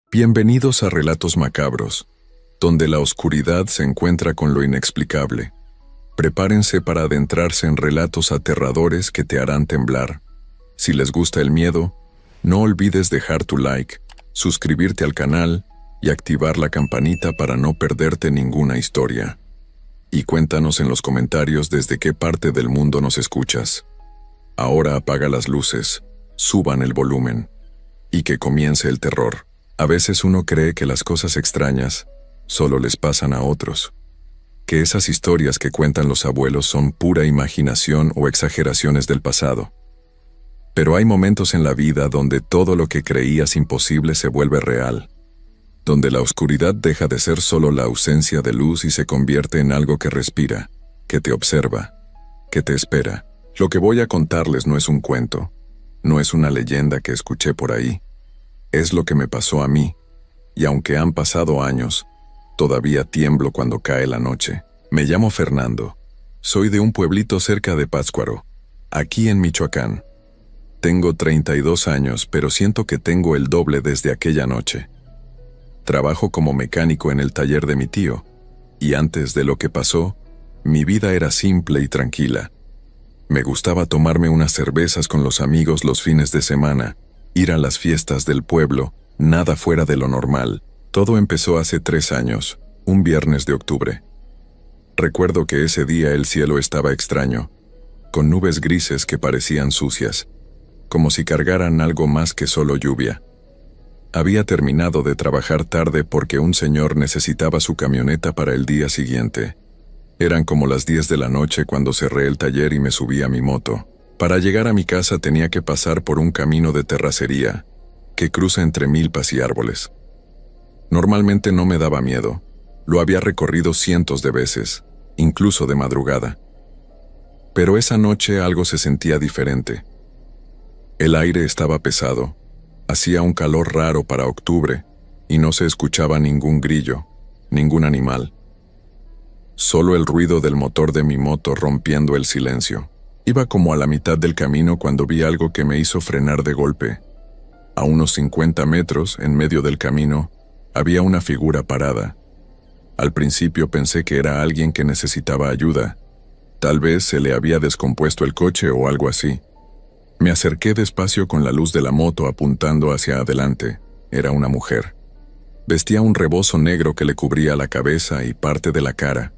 Bienvenidos a Relatos Macabros, donde la oscuridad se encuentra con lo inexplicable. Prepárense para adentrarse en relatos aterradores que te harán temblar. Si les gusta el miedo, no olvides dejar tu like, suscribirte al canal y activar la campanita para no perderte ninguna historia. Y cuéntanos en los comentarios desde qué parte del mundo nos escuchas. Ahora apaga las luces, suban el volumen y que comience el terror. A veces uno cree que las cosas extrañas solo les pasan a otros, que esas historias que cuentan los abuelos son pura imaginación o exageraciones del pasado. Pero hay momentos en la vida donde todo lo que creías imposible se vuelve real, donde la oscuridad deja de ser solo la ausencia de luz y se convierte en algo que respira, que te observa, que te espera. Lo que voy a contarles no es un cuento, no es una leyenda que escuché por ahí. Es lo que me pasó a mí, y aunque han pasado años, todavía tiemblo cuando cae la noche. Me llamo Fernando. Soy de un pueblito cerca de Pátzcuaro, aquí en Michoacán. Tengo 32 años, pero siento que tengo el doble desde aquella noche. Trabajo como mecánico en el taller de mi tío, y antes de lo que pasó, mi vida era simple y tranquila. Me gustaba tomarme unas cervezas con los amigos los fines de semana, ir a las fiestas del pueblo, nada fuera de lo normal. Todo empezó hace 3 años, un viernes de octubre. Recuerdo que ese día el cielo estaba extraño, con nubes grises que parecían sucias, como si cargaran algo más que solo lluvia. Había terminado de trabajar tarde porque un señor necesitaba su camioneta para el día siguiente. Eran como las 10 de la noche cuando cerré el taller y me subí a mi moto. Para llegar a mi casa tenía que pasar por un camino de terracería, que cruza entre milpas y árboles. Normalmente no me daba miedo, lo había recorrido cientos de veces, incluso de madrugada. Pero esa noche algo se sentía diferente. El aire estaba pesado, hacía un calor raro para octubre, y no se escuchaba ningún grillo, ningún animal. Solo el ruido del motor de mi moto rompiendo el silencio. Iba como a la mitad del camino cuando vi algo que me hizo frenar de golpe. A unos 50 metros, en medio del camino, había una figura parada. Al principio pensé que era alguien que necesitaba ayuda. Tal vez se le había descompuesto el coche o algo así. Me acerqué despacio con la luz de la moto apuntando hacia adelante. Era una mujer. Vestía un rebozo negro que le cubría la cabeza y parte de la cara.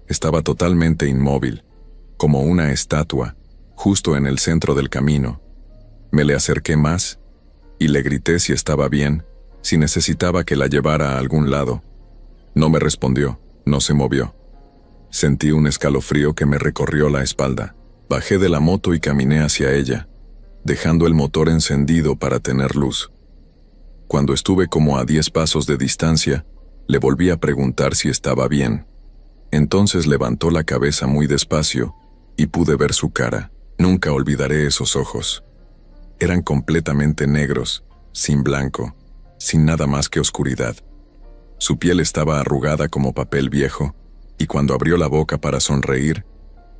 Estaba totalmente inmóvil, como una estatua, justo en el centro del camino. Me le acerqué más y le grité si estaba bien, si necesitaba que la llevara a algún lado. No me respondió, no se movió. Sentí un escalofrío que me recorrió la espalda. Bajé de la moto y caminé hacia ella, dejando el motor encendido para tener luz. Cuando estuve como a 10 pasos de distancia, le volví a preguntar si estaba bien. Entonces levantó la cabeza muy despacio y pude ver su cara. Nunca olvidaré esos ojos. Eran completamente negros, sin blanco, sin nada más que oscuridad. Su piel estaba arrugada como papel viejo, y cuando abrió la boca para sonreír,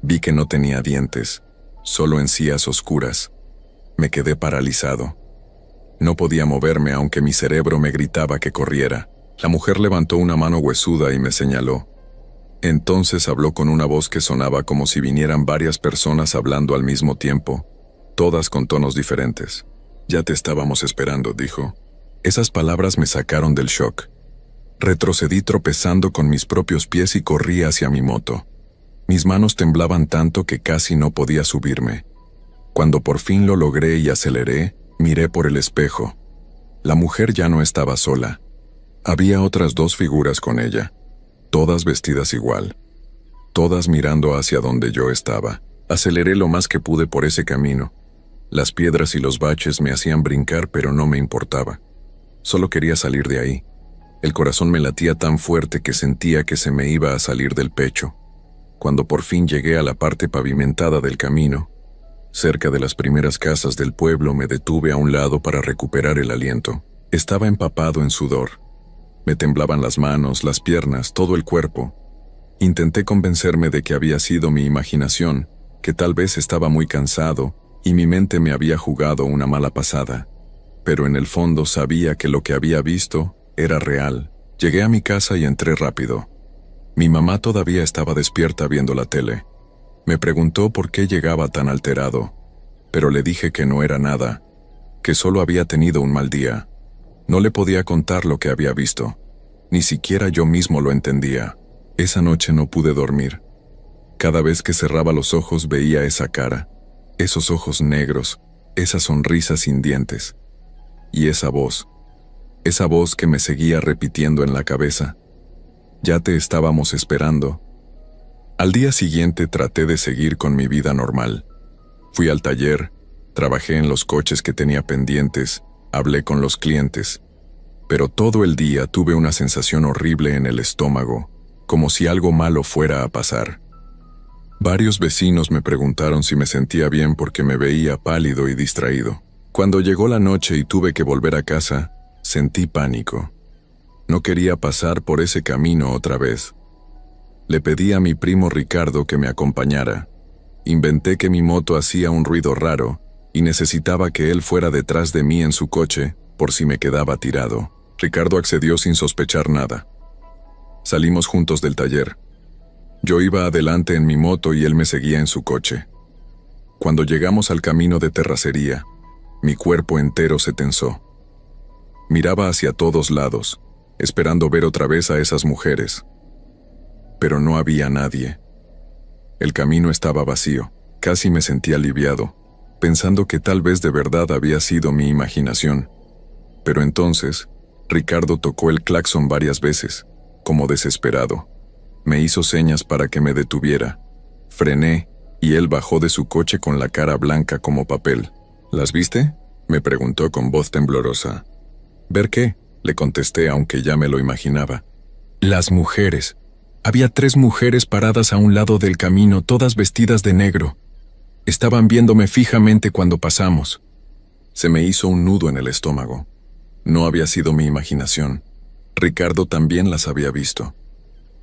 vi que no tenía dientes, solo encías oscuras. Me quedé paralizado. No podía moverme aunque mi cerebro me gritaba que corriera. La mujer levantó una mano huesuda y me señaló. Entonces habló con una voz que sonaba como si vinieran varias personas hablando al mismo tiempo, todas con tonos diferentes. Ya te estábamos esperando, dijo. Esas palabras me sacaron del shock. Retrocedí tropezando con mis propios pies y corrí hacia mi moto. Mis manos temblaban tanto que casi no podía subirme. Cuando por fin lo logré y aceleré, miré por el espejo. La mujer ya no estaba sola. Había otras 2 figuras con ella. Todas vestidas igual, todas mirando hacia donde yo estaba. Aceleré lo más que pude por ese camino. Las piedras y los baches me hacían brincar, pero no me importaba. Solo quería salir de ahí. El corazón me latía tan fuerte que sentía que se me iba a salir del pecho. Cuando por fin llegué a la parte pavimentada del camino, cerca de las primeras casas del pueblo, me detuve a un lado para recuperar el aliento. Estaba empapado en sudor. Me temblaban las manos, las piernas, todo el cuerpo. Intenté convencerme de que había sido mi imaginación, que tal vez estaba muy cansado y mi mente me había jugado una mala pasada. pero en el fondo sabía que lo que había visto era real. Llegué a mi casa y entré rápido. Mi mamá todavía estaba despierta viendo la tele. Me preguntó por qué llegaba tan alterado, pero le dije que no era nada, que solo había tenido un mal día. No le podía contar lo que había visto. Ni siquiera yo mismo lo entendía. Esa noche no pude dormir. Cada vez que cerraba los ojos veía esa cara, esos ojos negros, esa sonrisa sin dientes. Y esa voz que me seguía repitiendo en la cabeza. Ya te estábamos esperando. Al día siguiente traté de seguir con mi vida normal. Fui al taller, trabajé en los coches que tenía pendientes, hablé con los clientes. Pero todo el día tuve una sensación horrible en el estómago, como si algo malo fuera a pasar. Varios vecinos me preguntaron si me sentía bien porque me veía pálido y distraído. Cuando llegó la noche y tuve que volver a casa, sentí pánico. No quería pasar por ese camino otra vez. Le pedí a mi primo Ricardo que me acompañara. Inventé que mi moto hacía un ruido raro y necesitaba que él fuera detrás de mí en su coche por si me quedaba tirado. Ricardo accedió sin sospechar nada. Salimos juntos del taller. Yo iba adelante en mi moto y él me seguía en su coche. Cuando llegamos al camino de terracería, mi cuerpo entero se tensó. Miraba hacia todos lados, esperando ver otra vez a esas mujeres. Pero no había nadie. El camino estaba vacío. Casi me sentí aliviado, pensando que tal vez de verdad había sido mi imaginación. Pero entonces, Ricardo tocó el claxon varias veces, como desesperado. Me hizo señas para que me detuviera. Frené, y él bajó de su coche con la cara blanca como papel. ¿Las viste?, me preguntó con voz temblorosa. ¿Ver qué?, le contesté, aunque ya me lo imaginaba. Las mujeres. Había 3 mujeres paradas a un lado del camino, todas vestidas de negro. Estaban viéndome fijamente cuando pasamos. Se me hizo un nudo en el estómago. No había sido mi imaginación. Ricardo también las había visto.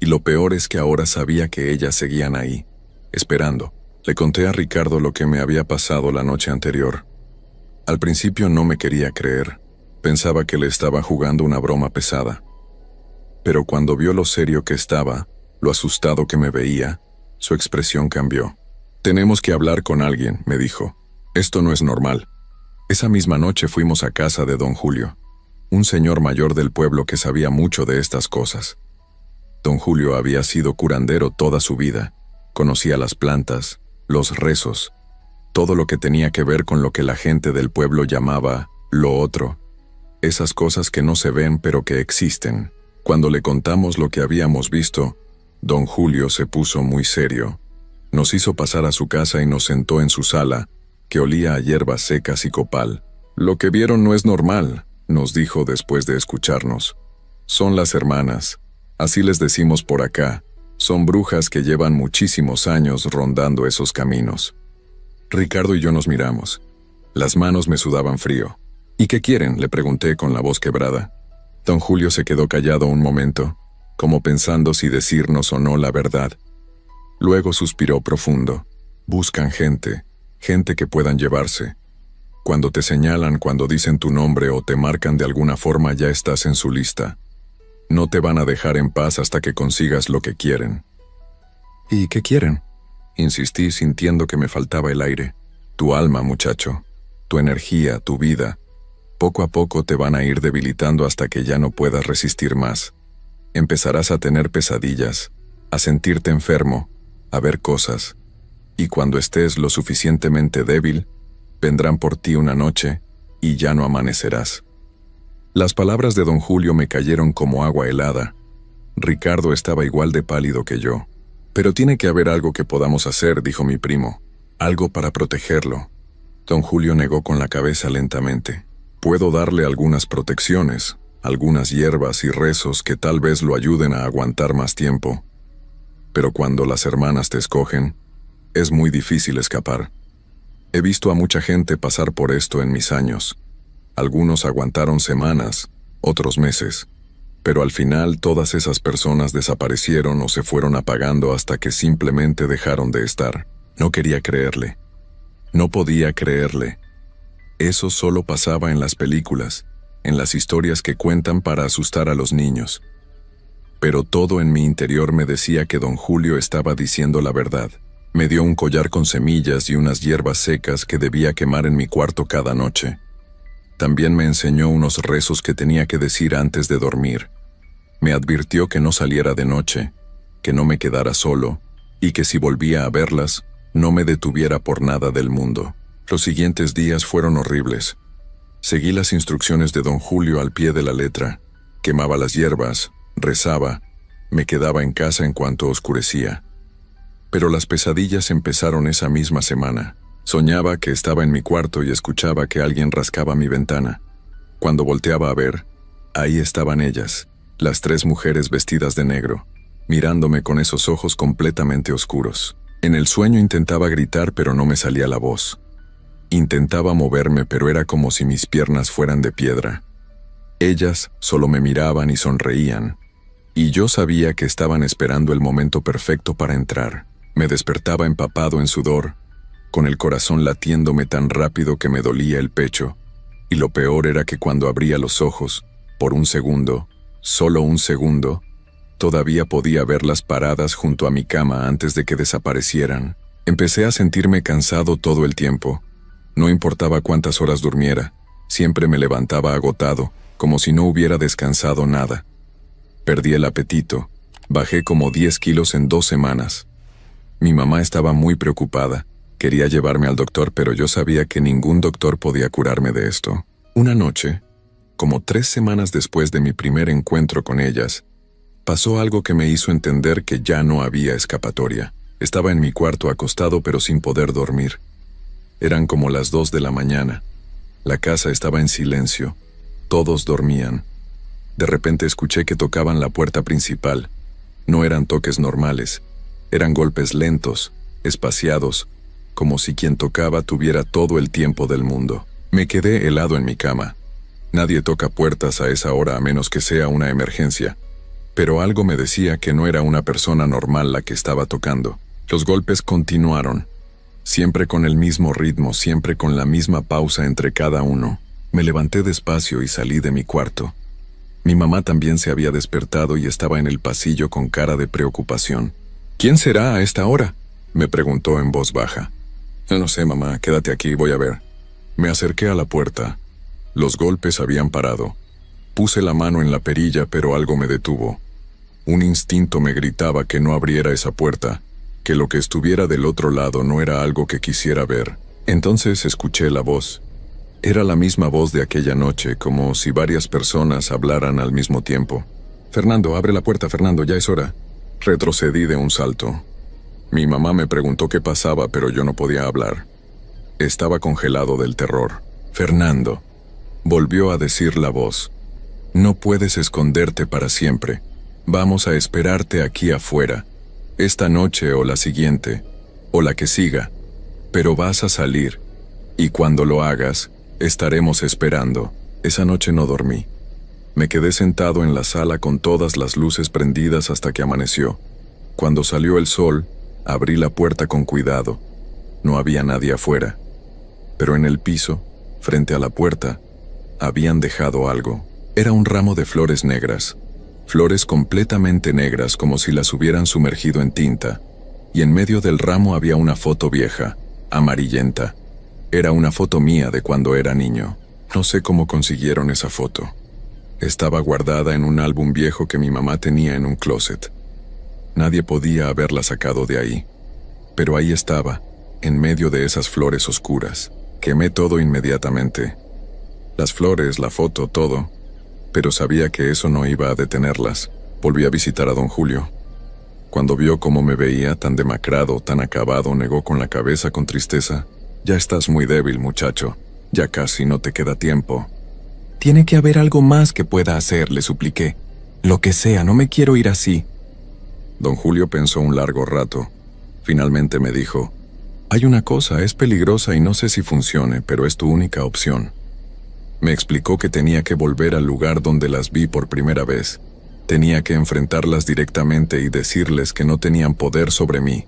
Y lo peor es que ahora sabía que ellas seguían ahí, esperando. Le conté a Ricardo lo que me había pasado la noche anterior. Al principio no me quería creer. Pensaba que le estaba jugando una broma pesada. Pero cuando vio lo serio que estaba, lo asustado que me veía, su expresión cambió. «Tenemos que hablar con alguien», me dijo. «Esto no es normal». Esa misma noche fuimos a casa de don Julio, un señor mayor del pueblo que sabía mucho de estas cosas. Don Julio había sido curandero toda su vida. Conocía las plantas, los rezos, todo lo que tenía que ver con lo que la gente del pueblo llamaba lo otro. Esas cosas que no se ven pero que existen. Cuando le contamos lo que habíamos visto, don Julio se puso muy serio. Nos hizo pasar a su casa y nos sentó en su sala, que olía a hierbas secas y copal. «Lo que vieron no es normal», nos dijo después de escucharnos. «Son las hermanas. Así les decimos por acá. Son brujas que llevan muchísimos años rondando esos caminos». Ricardo y yo nos miramos. Las manos me sudaban frío. «¿Y qué quieren?», le pregunté con la voz quebrada. Don Julio se quedó callado un momento, como pensando si decirnos o no la verdad. Luego suspiró profundo. «Buscan gente que puedan llevarse. Cuando te señalan, cuando dicen tu nombre o te marcan de alguna forma, ya estás en su lista. No te van a dejar en paz hasta que consigas lo que quieren». «¿Y qué quieren?», insistí, sintiendo que me faltaba el aire. «Tu alma, muchacho. Tu energía, tu vida. Poco a poco te van a ir debilitando hasta que ya no puedas resistir más. Empezarás a tener pesadillas, a sentirte enfermo, a ver cosas. Y cuando estés lo suficientemente débil, vendrán por ti una noche y ya no amanecerás». Las palabras de don Julio me cayeron como agua helada. Ricardo estaba igual de pálido que yo. «Pero tiene que haber algo que podamos hacer», dijo mi primo. «Algo para protegerlo». Don Julio negó con la cabeza lentamente. «Puedo darle algunas protecciones, algunas hierbas y rezos que tal vez lo ayuden a aguantar más tiempo. Pero cuando las hermanas te escogen, es muy difícil escapar. He visto a mucha gente pasar por esto en mis años. Algunos aguantaron semanas, otros meses. Pero al final todas esas personas desaparecieron o se fueron apagando hasta que simplemente dejaron de estar». No quería creerle. No podía creerle. Eso solo pasaba en las películas, en las historias que cuentan para asustar a los niños. Pero todo en mi interior me decía que don Julio estaba diciendo la verdad. Me dio un collar con semillas y unas hierbas secas que debía quemar en mi cuarto cada noche. También me enseñó unos rezos que tenía que decir antes de dormir. Me advirtió que no saliera de noche, que no me quedara solo, y que si volvía a verlas, no me detuviera por nada del mundo. Los siguientes días fueron horribles. Seguí las instrucciones de don Julio al pie de la letra. Quemaba las hierbas, rezaba, me quedaba en casa en cuanto oscurecía. Pero las pesadillas empezaron esa misma semana. Soñaba que estaba en mi cuarto y escuchaba que alguien rascaba mi ventana. Cuando volteaba a ver, ahí estaban ellas, las 3 mujeres vestidas de negro, mirándome con esos ojos completamente oscuros. En el sueño intentaba gritar, pero no me salía la voz. Intentaba moverme, pero era como si mis piernas fueran de piedra. Ellas solo me miraban y sonreían, y yo sabía que estaban esperando el momento perfecto para entrar. Me despertaba empapado en sudor, con el corazón latiéndome tan rápido que me dolía el pecho, y lo peor era que cuando abría los ojos, por un segundo, solo un segundo, todavía podía verlas paradas junto a mi cama antes de que desaparecieran. Empecé a sentirme cansado todo el tiempo. No importaba cuántas horas durmiera, siempre me levantaba agotado, como si no hubiera descansado nada. Perdí el apetito, bajé como 10 kilos en 2 semanas. Mi mamá estaba muy preocupada, quería llevarme al doctor, pero yo sabía que ningún doctor podía curarme de esto. Una noche, como 3 semanas después de mi primer encuentro con ellas, pasó algo que me hizo entender que ya no había escapatoria. Estaba en mi cuarto acostado pero sin poder dormir. Eran como las 2 de la mañana. La casa estaba en silencio. Todos dormían. De repente escuché que tocaban la puerta principal. No eran toques normales. Eran golpes lentos, espaciados, como si quien tocaba tuviera todo el tiempo del mundo. Me quedé helado en mi cama. Nadie toca puertas a esa hora a menos que sea una emergencia. Pero algo me decía que no era una persona normal la que estaba tocando. Los golpes continuaron, siempre con el mismo ritmo, siempre con la misma pausa entre cada uno. Me levanté despacio y salí de mi cuarto. Mi mamá también se había despertado y estaba en el pasillo con cara de preocupación. «¿Quién será a esta hora?», me preguntó en voz baja. «No sé, mamá, quédate aquí, voy a ver». Me acerqué a la puerta. Los golpes habían parado. Puse la mano en la perilla, pero algo me detuvo. Un instinto me gritaba que no abriera esa puerta, que lo que estuviera del otro lado no era algo que quisiera ver. Entonces escuché la voz. Era la misma voz de aquella noche, como si varias personas hablaran al mismo tiempo. «Fernando, abre la puerta, Fernando, ya es hora». Retrocedí de un salto. Mi mamá me preguntó qué pasaba, pero yo no podía hablar. Estaba congelado del terror. «Fernando», volvió a decir la voz, «no puedes esconderte para siempre. Vamos a esperarte aquí afuera, esta noche o la siguiente, o la que siga, pero vas a salir, y cuando lo hagas, estaremos esperando». Esa noche no dormí. Me quedé sentado en la sala con todas las luces prendidas hasta que amaneció. Cuando salió el sol, abrí la puerta con cuidado. No había nadie afuera. Pero en el piso, frente a la puerta, habían dejado algo. Era un ramo de flores negras. Flores completamente negras, como si las hubieran sumergido en tinta. Y en medio del ramo había una foto vieja, amarillenta. Era una foto mía de cuando era niño. No sé cómo consiguieron esa foto. Estaba guardada en un álbum viejo que mi mamá tenía en un closet. Nadie podía haberla sacado de ahí. Pero ahí estaba, en medio de esas flores oscuras. Quemé todo inmediatamente. Las flores, la foto, todo. Pero sabía que eso no iba a detenerlas. Volví a visitar a don Julio. Cuando vio cómo me veía, tan demacrado, tan acabado, negó con la cabeza con tristeza. «Ya estás muy débil, muchacho. Ya casi no te queda tiempo». «Tiene que haber algo más que pueda hacer», le supliqué. «Lo que sea, no me quiero ir así». Don Julio pensó un largo rato. Finalmente me dijo: «Hay una cosa, es peligrosa y no sé si funcione, pero es tu única opción». Me explicó que tenía que volver al lugar donde las vi por primera vez. Tenía que enfrentarlas directamente y decirles que no tenían poder sobre mí,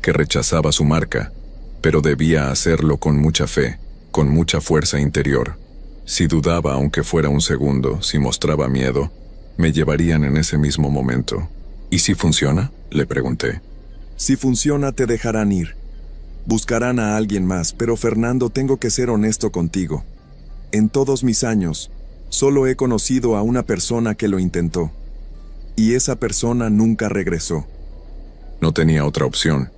que rechazaba su marca, pero debía hacerlo con mucha fe, con mucha fuerza interior. Si dudaba, aunque fuera un segundo, si mostraba miedo, me llevarían en ese mismo momento. ¿Y si funciona?, le pregunté. Si funciona, te dejarán ir. Buscarán a alguien más, pero Fernando, tengo que ser honesto contigo. En todos mis años, solo he conocido a una persona que lo intentó. Y esa persona nunca regresó. No tenía otra opción.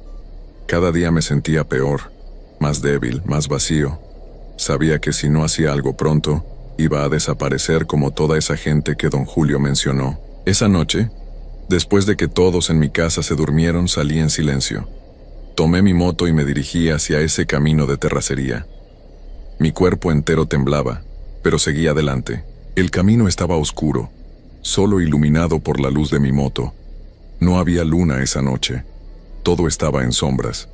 Cada día me sentía peor, más débil, más vacío. Sabía que si no hacía algo pronto, iba a desaparecer como toda esa gente que don Julio mencionó. Esa noche, después de que todos en mi casa se durmieron, salí en silencio. Tomé mi moto y me dirigí hacia ese camino de terracería. Mi cuerpo entero temblaba, pero seguí adelante. El camino estaba oscuro, solo iluminado por la luz de mi moto. No había luna esa noche. Todo estaba en sombras.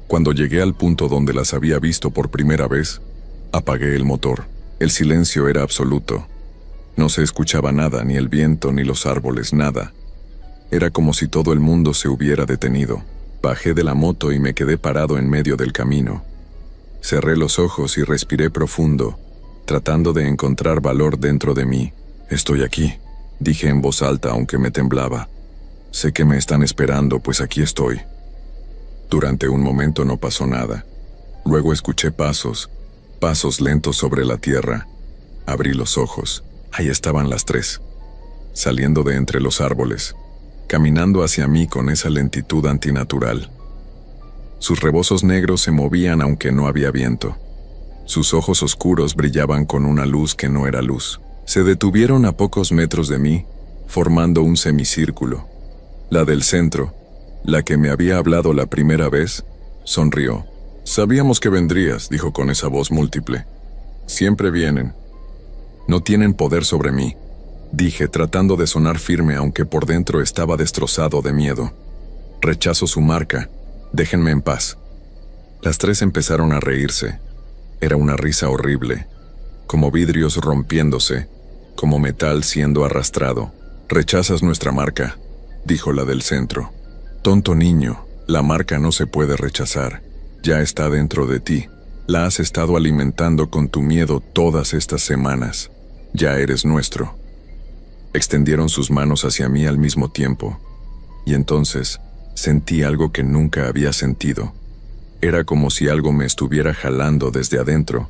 Cuando llegué al punto donde las había visto por primera vez, apagué el motor. El silencio era absoluto. No se escuchaba nada, ni el viento, ni los árboles, nada. Era como si todo el mundo se hubiera detenido. Bajé de la moto y me quedé parado en medio del camino. Cerré los ojos y respiré profundo, tratando de encontrar valor dentro de mí. «Estoy aquí», dije en voz alta aunque me temblaba. «Sé que me están esperando, pues aquí estoy». Durante un momento no pasó nada. Luego escuché pasos lentos sobre la tierra. Abrí los ojos. Ahí estaban las tres, saliendo de entre los árboles, caminando hacia mí con esa lentitud antinatural. Sus rebozos negros se movían aunque no había viento. Sus ojos oscuros brillaban con una luz que no era luz. Se detuvieron a pocos metros de mí, formando un semicírculo. La del centro, la que me había hablado la primera vez, sonrió. «Sabíamos que vendrías», dijo con esa voz múltiple. «Siempre vienen. No tienen poder sobre mí», dije tratando de sonar firme aunque por dentro estaba destrozado de miedo. «Rechazo su marca. Déjenme en paz». Las tres empezaron a reírse. Era una risa horrible, como vidrios rompiéndose, como metal siendo arrastrado. «Rechazas nuestra marca», dijo la del centro. «Tonto niño, la marca no se puede rechazar. Ya está dentro de ti. La has estado alimentando con tu miedo todas estas semanas. Ya eres nuestro». Extendieron sus manos hacia mí al mismo tiempo, y entonces sentí algo que nunca había sentido. Era como si algo me estuviera jalando desde adentro,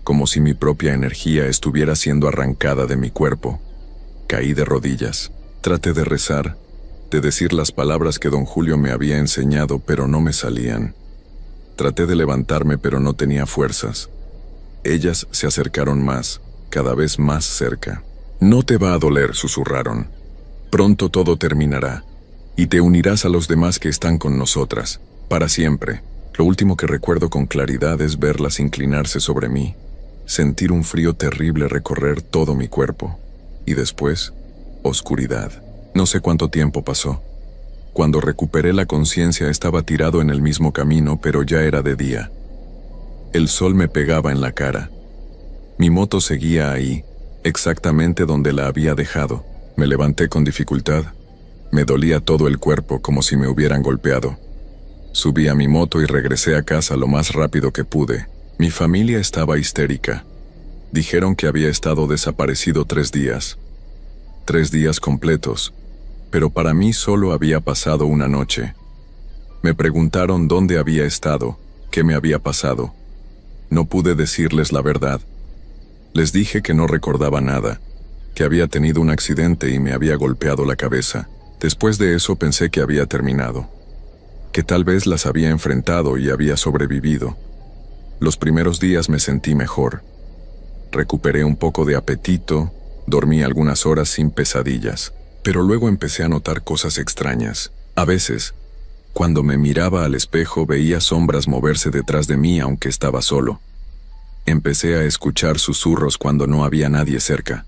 como si mi propia energía estuviera siendo arrancada de mi cuerpo. Caí de rodillas. Traté de rezar, de decir las palabras que don Julio me había enseñado, pero no me salían. Traté de levantarme, pero no tenía fuerzas. Ellas se acercaron más, cada vez más cerca. «No te va a doler», susurraron. «Pronto todo terminará, y te unirás a los demás que están con nosotras, para siempre». Lo último que recuerdo con claridad es verlas inclinarse sobre mí, sentir un frío terrible recorrer todo mi cuerpo, y después, oscuridad. No sé cuánto tiempo pasó. Cuando recuperé la conciencia estaba tirado en el mismo camino, pero ya era de día. El sol me pegaba en la cara. Mi moto seguía ahí, exactamente donde la había dejado. Me levanté con dificultad. Me dolía todo el cuerpo como si me hubieran golpeado. Subí a mi moto y regresé a casa lo más rápido que pude. Mi familia estaba histérica. Dijeron que había estado desaparecido 3 días. 3 días completos. Pero para mí solo había pasado una noche. Me preguntaron dónde había estado, qué me había pasado. No pude decirles la verdad. Les dije que no recordaba nada, que había tenido un accidente y me había golpeado la cabeza. Después de eso pensé que había terminado, que tal vez las había enfrentado y había sobrevivido. Los primeros días me sentí mejor. Recuperé un poco de apetito, dormí algunas horas sin pesadillas. Pero luego empecé a notar cosas extrañas. A veces, cuando me miraba al espejo, veía sombras moverse detrás de mí aunque estaba solo. Empecé a escuchar susurros cuando no había nadie cerca.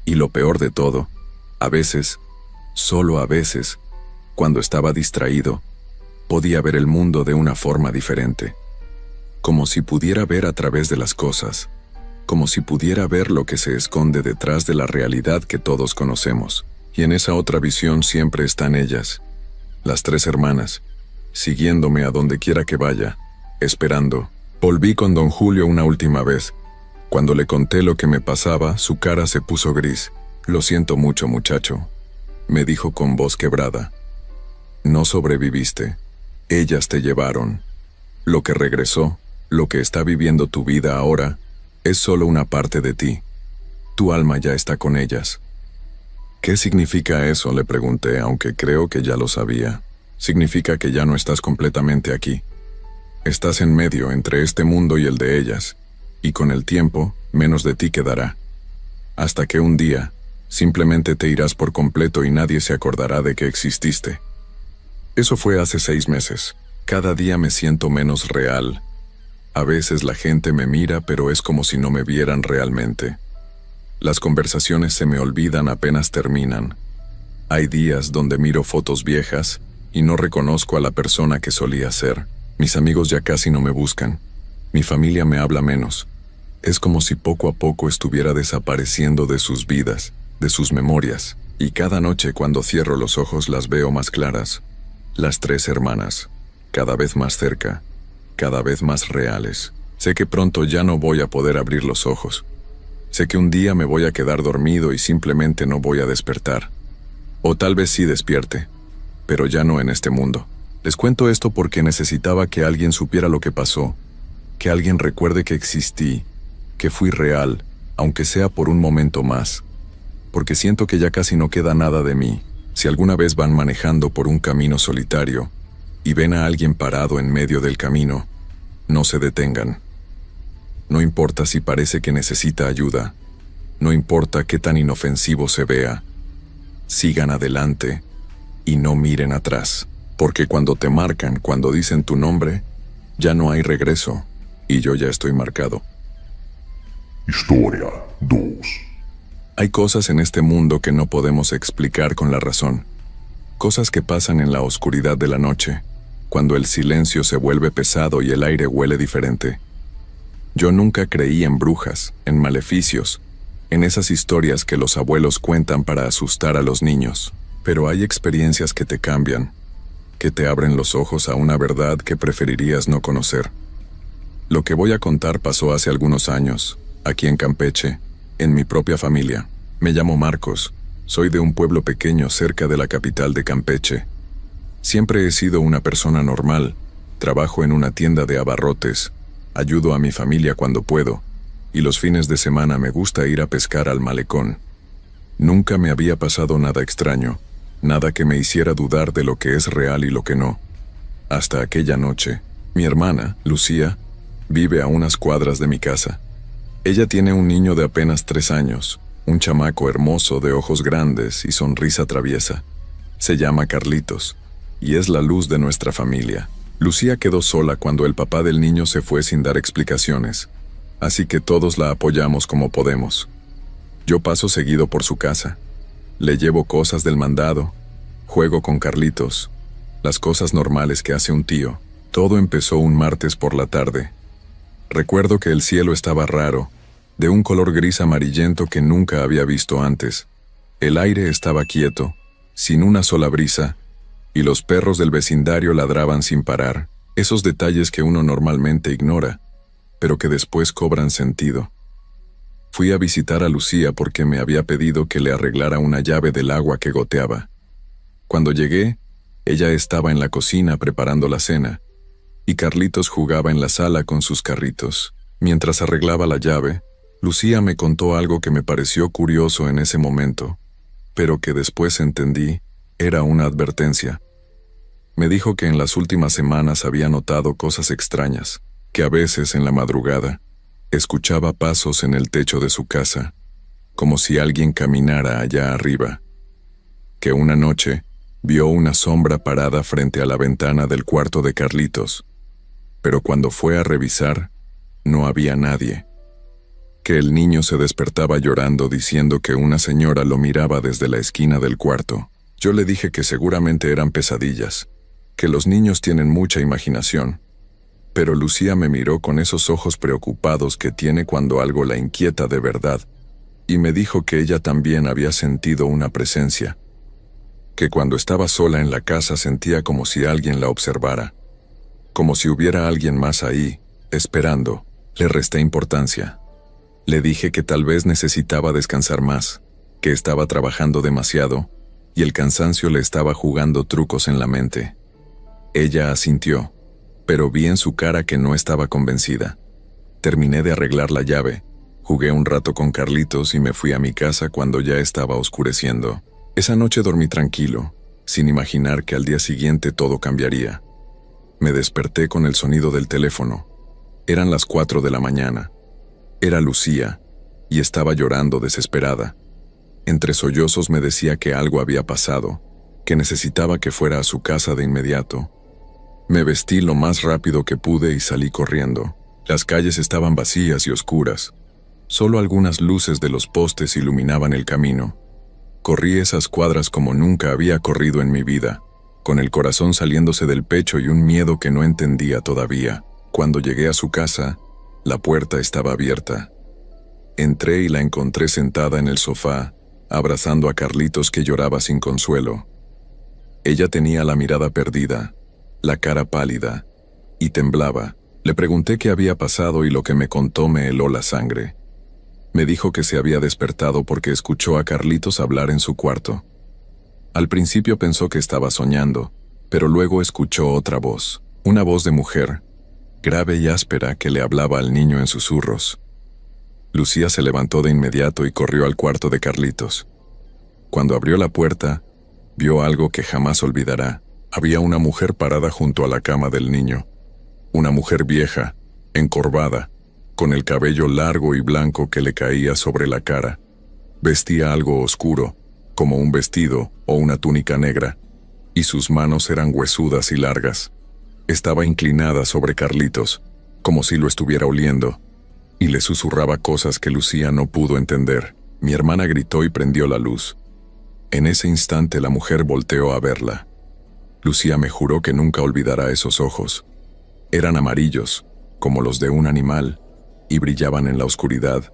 Y lo peor de todo, a veces, solo a veces, cuando estaba distraído, podía ver el mundo de una forma diferente. Como si pudiera ver a través de las cosas. Como si pudiera ver lo que se esconde detrás de la realidad que todos conocemos. Y en esa otra visión siempre están ellas, las 3 hermanas, siguiéndome a donde quiera que vaya, esperando, Volví con don Julio una última vez. Cuando le conté lo que me pasaba, su cara se puso gris. Lo siento mucho, muchacho, me dijo con voz quebrada. No sobreviviste. Ellas te llevaron. Lo que regresó, lo que está viviendo tu vida ahora, es solo una parte de ti. Tu alma ya está con ellas. ¿Qué significa eso?, le pregunté, aunque creo que ya lo sabía. Significa que ya no estás completamente aquí. Estás en medio entre este mundo y el de ellas, y con el tiempo, menos de ti quedará. Hasta que un día, simplemente te irás por completo y nadie se acordará de que exististe. Eso fue hace 6 meses. Cada día me siento menos real. A veces la gente me mira, pero es como si no me vieran realmente. Las conversaciones se me olvidan apenas terminan. Hay días donde miro fotos viejas y no reconozco a la persona que solía ser. Mis amigos ya casi no me buscan. Mi familia me habla menos. Es como si poco a poco estuviera desapareciendo de sus vidas, de sus memorias. Y cada noche cuando cierro los ojos las veo más claras. Las 3 hermanas, cada vez más cerca, cada vez más reales. Sé que pronto ya no voy a poder abrir los ojos. Sé que un día me voy a quedar dormido y simplemente no voy a despertar. O tal vez sí despierte, pero ya no en este mundo. Les cuento esto porque necesitaba que alguien supiera lo que pasó, que alguien recuerde que existí, que fui real, aunque sea por un momento más. Porque siento que ya casi no queda nada de mí. Si alguna vez van manejando por un camino solitario y ven a alguien parado en medio del camino, no se detengan. No importa si parece que necesita ayuda, no importa qué tan inofensivo se vea, sigan adelante y no miren atrás, porque cuando te marcan, cuando dicen tu nombre, ya no hay regreso, y yo ya estoy marcado. Historia 2. Hay cosas en este mundo que no podemos explicar con la razón, cosas que pasan en la oscuridad de la noche, cuando el silencio se vuelve pesado y el aire huele diferente. Yo nunca creí en brujas, en maleficios, en esas historias que los abuelos cuentan para asustar a los niños. Pero hay experiencias que te cambian, que te abren los ojos a una verdad que preferirías no conocer. Lo que voy a contar pasó hace algunos años, aquí en Campeche, en mi propia familia. Me llamo Marcos, soy de un pueblo pequeño cerca de la capital de Campeche. Siempre he sido una persona normal, trabajo en una tienda de abarrotes, ayudo a mi familia cuando puedo, y los fines de semana me gusta ir a pescar al malecón. Nunca me había pasado nada extraño, nada que me hiciera dudar de lo que es real y lo que no. Hasta aquella noche, mi hermana, Lucía, vive a unas cuadras de mi casa. Ella tiene un niño de apenas 3 años, un chamaco hermoso de ojos grandes y sonrisa traviesa. Se llama Carlitos, y es la luz de nuestra familia. Lucía quedó sola cuando el papá del niño se fue sin dar explicaciones, así que todos la apoyamos como podemos. Yo paso seguido por su casa. Le llevo cosas del mandado, juego con Carlitos, las cosas normales que hace un tío. Todo empezó un martes por la tarde. Recuerdo que el cielo estaba raro, de un color gris amarillento que nunca había visto antes. El aire estaba quieto, sin una sola brisa, y los perros del vecindario ladraban sin parar, esos detalles que uno normalmente ignora, pero que después cobran sentido. Fui a visitar a Lucía porque me había pedido que le arreglara una llave del agua que goteaba. Cuando llegué, ella estaba en la cocina preparando la cena, y Carlitos jugaba en la sala con sus carritos. Mientras arreglaba la llave, Lucía me contó algo que me pareció curioso en ese momento, pero que después entendí era una advertencia. Me dijo que en las últimas semanas había notado cosas extrañas, que a veces en la madrugada escuchaba pasos en el techo de su casa, como si alguien caminara allá arriba. Que una noche vio una sombra parada frente a la ventana del cuarto de Carlitos, pero cuando fue a revisar, no había nadie. Que el niño se despertaba llorando diciendo que una señora lo miraba desde la esquina del cuarto. Yo le dije que seguramente eran pesadillas, que los niños tienen mucha imaginación. Pero Lucía me miró con esos ojos preocupados que tiene cuando algo la inquieta de verdad, y me dijo que ella también había sentido una presencia, que cuando estaba sola en la casa sentía como si alguien la observara, como si hubiera alguien más ahí, esperando. Le resté importancia. Le dije que tal vez necesitaba descansar más, que estaba trabajando demasiado, y el cansancio le estaba jugando trucos en la mente. Ella asintió, pero vi en su cara que no estaba convencida. Terminé de arreglar la llave, jugué un rato con Carlitos y me fui a mi casa cuando ya estaba oscureciendo. Esa noche dormí tranquilo, sin imaginar que al día siguiente todo cambiaría. Me desperté con el sonido del teléfono. Eran las 4 de la mañana. Era Lucía, y estaba llorando desesperada. Entre sollozos me decía que algo había pasado, que necesitaba que fuera a su casa de inmediato. Me vestí lo más rápido que pude y salí corriendo. Las calles estaban vacías y oscuras. Solo algunas luces de los postes iluminaban el camino. Corrí esas cuadras como nunca había corrido en mi vida, con el corazón saliéndose del pecho y un miedo que no entendía todavía. Cuando llegué a su casa, la puerta estaba abierta. Entré y la encontré sentada en el sofá, abrazando a Carlitos que lloraba sin consuelo. Ella tenía la mirada perdida, la cara pálida, y temblaba. Le pregunté qué había pasado y lo que me contó me heló la sangre. Me dijo que se había despertado porque escuchó a Carlitos hablar en su cuarto. Al principio pensó que estaba soñando, pero luego escuchó otra voz, una voz de mujer, grave y áspera que le hablaba al niño en susurros. Lucía se levantó de inmediato y corrió al cuarto de Carlitos. Cuando abrió la puerta, vio algo que jamás olvidará. Había una mujer parada junto a la cama del niño. Una mujer vieja, encorvada, con el cabello largo y blanco que le caía sobre la cara. Vestía algo oscuro, como un vestido o una túnica negra, y sus manos eran huesudas y largas. Estaba inclinada sobre Carlitos, como si lo estuviera oliendo, y le susurraba cosas que Lucía no pudo entender. Mi hermana gritó y prendió la luz. En ese instante la mujer volteó a verla. Lucía me juró que nunca olvidará esos ojos. Eran amarillos, como los de un animal, y brillaban en la oscuridad.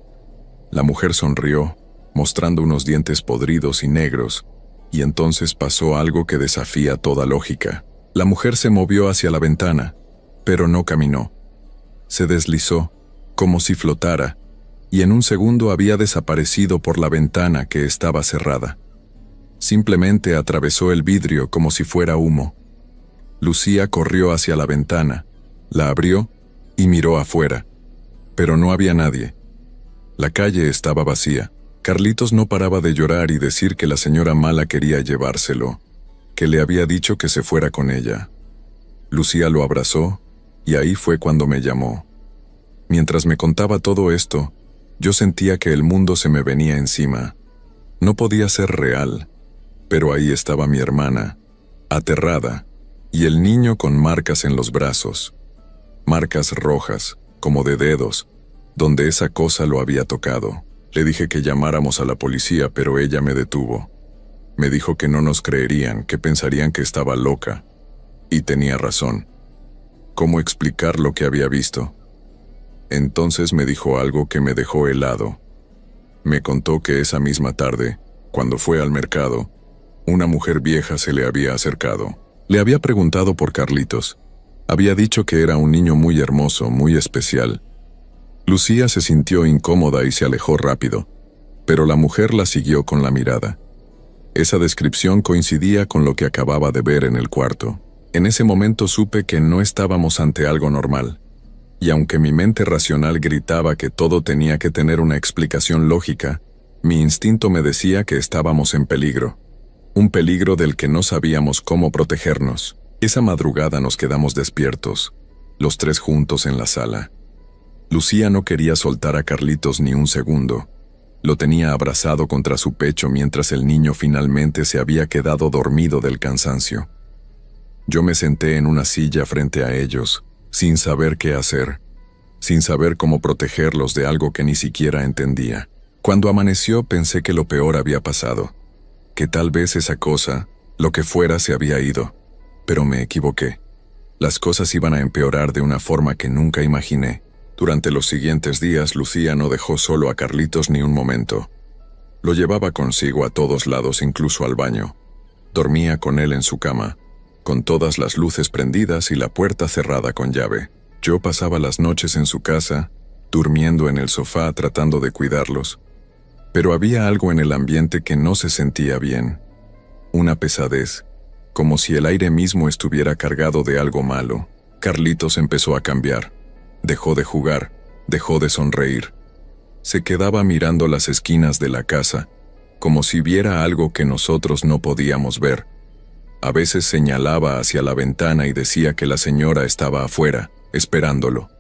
La mujer sonrió, mostrando unos dientes podridos y negros, y entonces pasó algo que desafía toda lógica. La mujer se movió hacia la ventana, pero no caminó. Se deslizó, como si flotara, y en un segundo había desaparecido por la ventana que estaba cerrada. Simplemente atravesó el vidrio como si fuera humo. Lucía corrió hacia la ventana, la abrió y miró afuera, pero no había nadie. La calle estaba vacía. Carlitos no paraba de llorar y decir que la señora mala quería llevárselo, que le había dicho que se fuera con ella. Lucía lo abrazó, y ahí fue cuando me llamó. Mientras me contaba todo esto, yo sentía que el mundo se me venía encima. No podía ser real, pero ahí estaba mi hermana, aterrada, y el niño con marcas en los brazos. Marcas rojas, como de dedos, donde esa cosa lo había tocado. Le dije que llamáramos a la policía, pero ella me detuvo. Me dijo que no nos creerían, que pensarían que estaba loca. Y tenía razón. ¿Cómo explicar lo que había visto? Entonces me dijo algo que me dejó helado. Me contó que esa misma tarde, cuando fue al mercado, una mujer vieja se le había acercado. Le había preguntado por Carlitos. Había dicho que era un niño muy hermoso, muy especial. Lucía se sintió incómoda y se alejó rápido, pero la mujer la siguió con la mirada. Esa descripción coincidía con lo que acababa de ver en el cuarto. En ese momento supe que no estábamos ante algo normal, y aunque mi mente racional gritaba que todo tenía que tener una explicación lógica, mi instinto me decía que estábamos en peligro. Un peligro del que no sabíamos cómo protegernos. Esa madrugada nos quedamos despiertos, los tres juntos en la sala. Lucía no quería soltar a Carlitos ni un segundo. Lo tenía abrazado contra su pecho mientras el niño finalmente se había quedado dormido del cansancio. Yo me senté en una silla frente a ellos, sin saber qué hacer, sin saber cómo protegerlos de algo que ni siquiera entendía. Cuando amaneció pensé que lo peor había pasado, que tal vez esa cosa, lo que fuera, se había ido, pero me equivoqué. Las cosas iban a empeorar de una forma que nunca imaginé. Durante los siguientes días, Lucía no dejó solo a Carlitos ni un momento. Lo llevaba consigo a todos lados, incluso al baño. Dormía con él en su cama, con todas las luces prendidas y la puerta cerrada con llave. Yo pasaba las noches en su casa, durmiendo en el sofá tratando de cuidarlos. Pero había algo en el ambiente que no se sentía bien. Una pesadez, como si el aire mismo estuviera cargado de algo malo. Carlitos empezó a cambiar. Dejó de jugar, dejó de sonreír. Se quedaba mirando las esquinas de la casa, como si viera algo que nosotros no podíamos ver. A veces señalaba hacia la ventana y decía que la señora estaba afuera, esperándolo.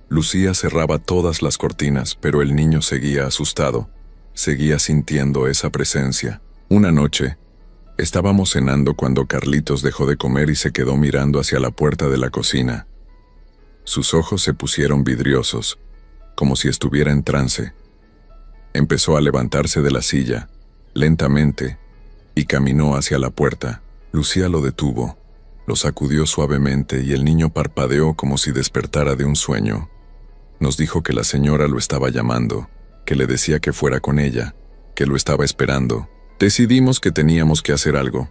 Lucía cerraba todas las cortinas, pero el niño seguía asustado. Seguía sintiendo esa presencia. Una noche, estábamos cenando cuando Carlitos dejó de comer y se quedó mirando hacia la puerta de la cocina. Sus ojos se pusieron vidriosos, como si estuviera en trance. Empezó a levantarse de la silla, lentamente, y caminó hacia la puerta. Lucía lo detuvo, lo sacudió suavemente y el niño parpadeó como si despertara de un sueño. Nos dijo que la señora lo estaba llamando, que le decía que fuera con ella, que lo estaba esperando. Decidimos que teníamos que hacer algo.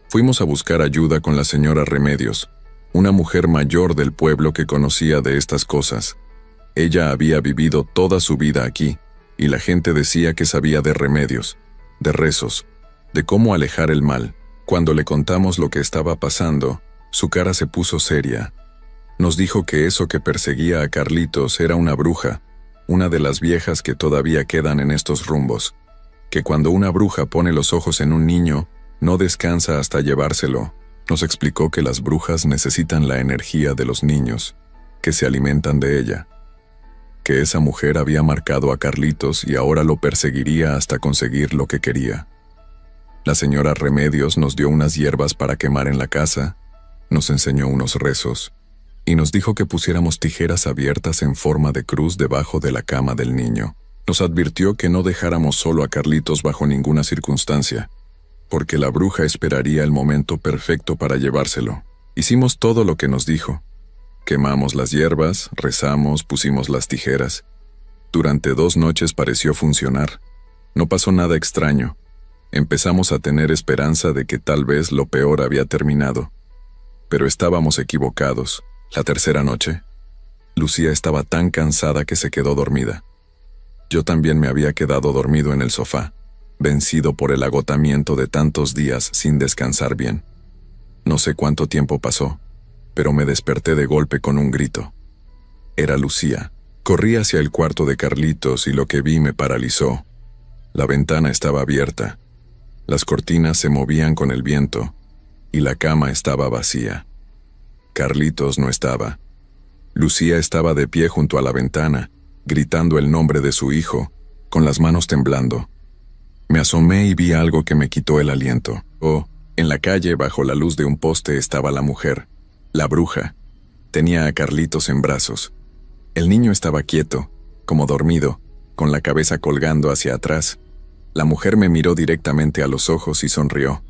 Fuimos a buscar ayuda con la señora Remedios, una mujer mayor del pueblo que conocía de estas cosas. Ella había vivido toda su vida aquí, y la gente decía que sabía de remedios, de rezos, de cómo alejar el mal. Cuando le contamos lo que estaba pasando, su cara se puso seria. Nos dijo que eso que perseguía a Carlitos era una bruja, una de las viejas que todavía quedan en estos rumbos, que cuando una bruja pone los ojos en un niño, no descansa hasta llevárselo. Nos explicó que las brujas necesitan la energía de los niños, que se alimentan de ella, que esa mujer había marcado a Carlitos y ahora lo perseguiría hasta conseguir lo que quería. La señora Remedios nos dio unas hierbas para quemar en la casa, nos enseñó unos rezos, y nos dijo que pusiéramos tijeras abiertas en forma de cruz debajo de la cama del niño. Nos advirtió que no dejáramos solo a Carlitos bajo ninguna circunstancia, porque la bruja esperaría el momento perfecto para llevárselo. Hicimos todo lo que nos dijo. Quemamos las hierbas, rezamos, pusimos las tijeras. Durante 2 noches pareció funcionar. No pasó nada extraño. Empezamos a tener esperanza de que tal vez lo peor había terminado. Pero estábamos equivocados. La tercera noche, Lucía estaba tan cansada que se quedó dormida. Yo también me había quedado dormido en el sofá, vencido por el agotamiento de tantos días sin descansar bien. No sé cuánto tiempo pasó, pero me desperté de golpe con un grito. Era Lucía. Corrí hacia el cuarto de Carlitos y lo que vi me paralizó. La ventana estaba abierta, las cortinas se movían con el viento, y la cama estaba vacía. Carlitos no estaba. Lucía estaba de pie junto a la ventana, gritando el nombre de su hijo, con las manos temblando. Me asomé y vi algo que me quitó el aliento. Oh, en la calle, bajo la luz de un poste, estaba la mujer, la bruja. Tenía a Carlitos en brazos. El niño estaba quieto, como dormido, con la cabeza colgando hacia atrás. La mujer me miró directamente a los ojos y sonrió.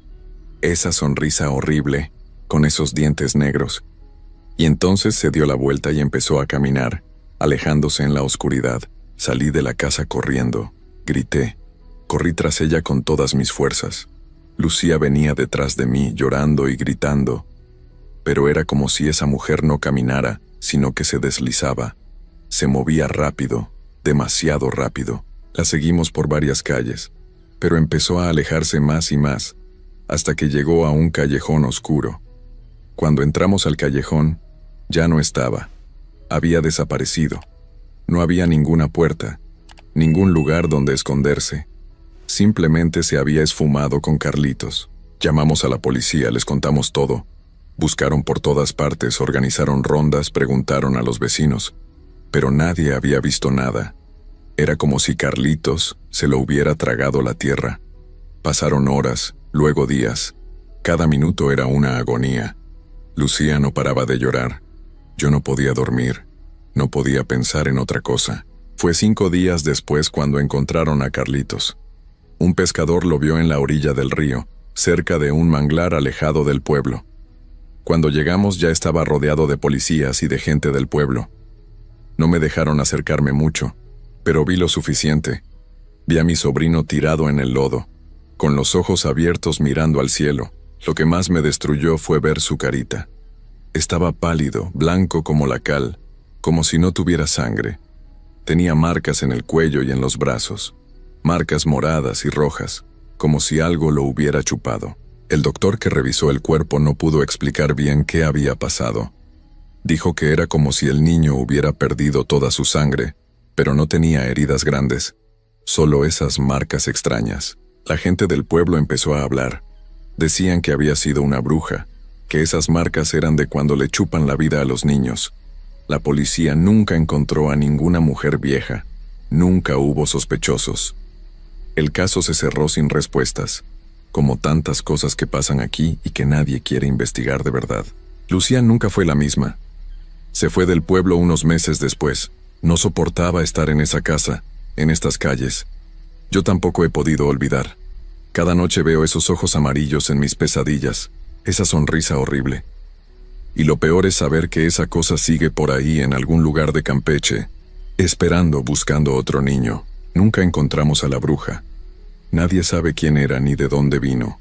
Esa sonrisa horrible, con esos dientes negros. Y entonces se dio la vuelta y empezó a caminar, alejándose en la oscuridad. Salí de la casa corriendo. Grité. Corrí tras ella con todas mis fuerzas. Lucía venía detrás de mí, llorando y gritando. Pero era como si esa mujer no caminara, sino que se deslizaba. Se movía rápido, demasiado rápido. La seguimos por varias calles, pero empezó a alejarse más y más, hasta que llegó a un callejón oscuro. Cuando entramos al callejón, ya no estaba. Había desaparecido. No había ninguna puerta, ningún lugar donde esconderse. Simplemente se había esfumado con Carlitos. Llamamos a la policía, les contamos todo. Buscaron por todas partes, organizaron rondas, preguntaron a los vecinos, pero nadie había visto nada. Era como si Carlitos se lo hubiera tragado la tierra. Pasaron horas, luego días. Cada minuto era una agonía. Lucía no paraba de llorar. Yo no podía dormir. No podía pensar en otra cosa. Fue 5 días después cuando encontraron a Carlitos. Un pescador lo vio en la orilla del río, cerca de un manglar alejado del pueblo. Cuando llegamos ya estaba rodeado de policías y de gente del pueblo. No me dejaron acercarme mucho, pero vi lo suficiente. Vi a mi sobrino tirado en el lodo, con los ojos abiertos mirando al cielo. Lo que más me destruyó fue ver su carita. Estaba pálido, blanco como la cal, como si no tuviera sangre. Tenía marcas en el cuello y en los brazos, marcas moradas y rojas, como si algo lo hubiera chupado. El doctor que revisó el cuerpo no pudo explicar bien qué había pasado. Dijo que era como si el niño hubiera perdido toda su sangre, pero no tenía heridas grandes, solo esas marcas extrañas. La gente del pueblo empezó a hablar. Decían que había sido una bruja, que esas marcas eran de cuando le chupan la vida a los niños. La policía nunca encontró a ninguna mujer vieja, nunca hubo sospechosos. El caso se cerró sin respuestas, como tantas cosas que pasan aquí y que nadie quiere investigar de verdad. Lucía nunca fue la misma. Se fue del pueblo unos meses después. No soportaba estar en esa casa, en estas calles. Yo tampoco he podido olvidar. Cada noche veo esos ojos amarillos en mis pesadillas, esa sonrisa horrible. Y lo peor es saber que esa cosa sigue por ahí en algún lugar de Campeche, esperando, buscando otro niño. Nunca encontramos a la bruja. Nadie sabe quién era ni de dónde vino.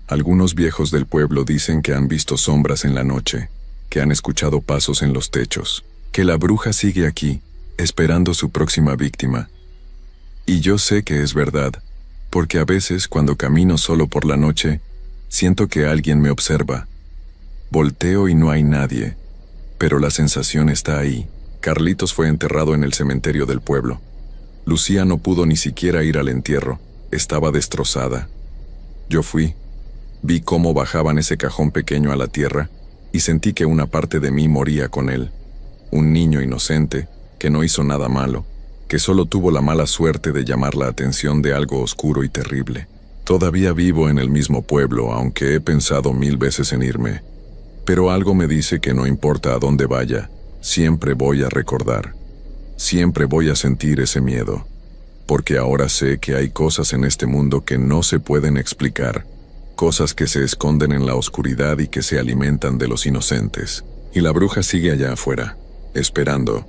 Algunos viejos del pueblo dicen que han visto sombras en la noche, que han escuchado pasos en los techos, que la bruja sigue aquí, esperando su próxima víctima. Y yo sé que es verdad, porque a veces cuando camino solo por la noche, siento que alguien me observa. Volteo y no hay nadie, pero la sensación está ahí. Carlitos fue enterrado en el cementerio del pueblo. Lucía no pudo ni siquiera ir al entierro, estaba destrozada. Yo fui, vi cómo bajaban ese cajón pequeño a la tierra y sentí que una parte de mí moría con él. Un niño inocente, que no hizo nada malo, que solo tuvo la mala suerte de llamar la atención de algo oscuro y terrible. Todavía vivo en el mismo pueblo, aunque he pensado 1000 veces en irme. Pero algo me dice que no importa a dónde vaya, siempre voy a recordar. Siempre voy a sentir ese miedo. Porque ahora sé que hay cosas en este mundo que no se pueden explicar. Cosas que se esconden en la oscuridad y que se alimentan de los inocentes. Y la bruja sigue allá afuera, esperando.